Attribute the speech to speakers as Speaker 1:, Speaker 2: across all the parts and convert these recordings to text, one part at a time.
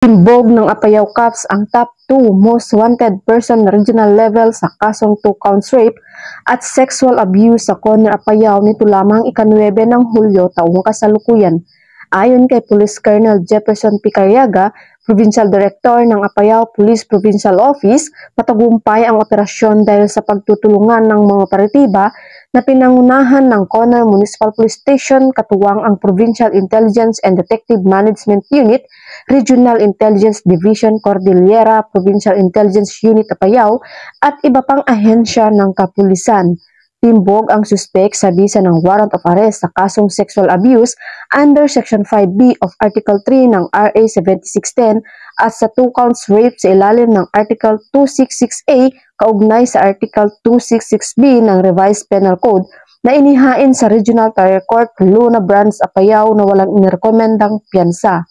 Speaker 1: Timbog ng Apayao Cops ang top 2 most wanted person na regional level sa kasong 2 counts rape at sexual abuse sa Corner Apayao nito lamang ika-9 ng Hulyo taong kasalukuyan. Ayon kay Police Colonel Jefferson Picarriaga, Provincial Director ng Apayao Police Provincial Office, matagumpay ang operasyon dahil sa pagtutulungan ng mga operatiba na pinangunahan ng Corner Municipal Police Station katuwang ang Provincial Intelligence and Detective Management Unit, Regional Intelligence Division Cordillera, Provincial Intelligence Unit Apayao at iba pang ahensya ng kapulisan. Timbog ang suspek sa bisa ng warrant of arrest sa kasong sexual abuse under Section 5B of Article 3 ng RA 7610 at sa 2 counts rape sa ilalim ng Article 266A kaugnay sa Article 266B ng Revised Penal Code na inihain sa Regional Trial Court Luna Branch Apayao na walang inirekomendang piyansa.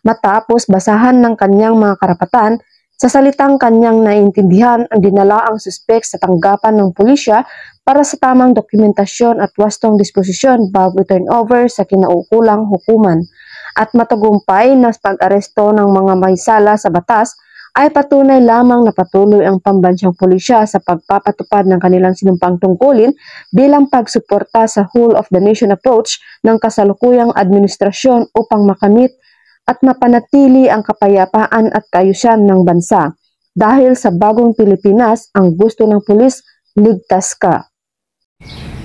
Speaker 1: Matapos basahan ng kanyang mga karapatan, sa salitang kanyang naiintindihan ang dinala ang suspek sa tanggapan ng pulisya para sa tamang dokumentasyon at wastong disposisyon bago i-turn over sa kinaukulang hukuman. At matagumpay na pag-aresto ng mga may sala sa batas ay patunay lamang na patuloy ang pambansang pulisya sa pagpapatupad ng kanilang sinumpang tungkulin bilang pagsuporta sa whole of the nation approach ng kasalukuyang administrasyon upang makamit at mapanatili ang kapayapaan at kaayusan ng bansa. Dahil sa bagong Pilipinas, ang gusto ng pulis, ligtas ka.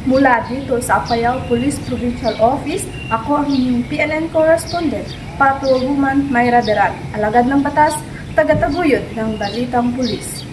Speaker 2: Mula dito sa Apayao Police Provincial Office, ako ang inyong PNN correspondent, Patrolwoman Mayra Deral, alagad ng batas, taga-taguyod ng Balitang Pulis.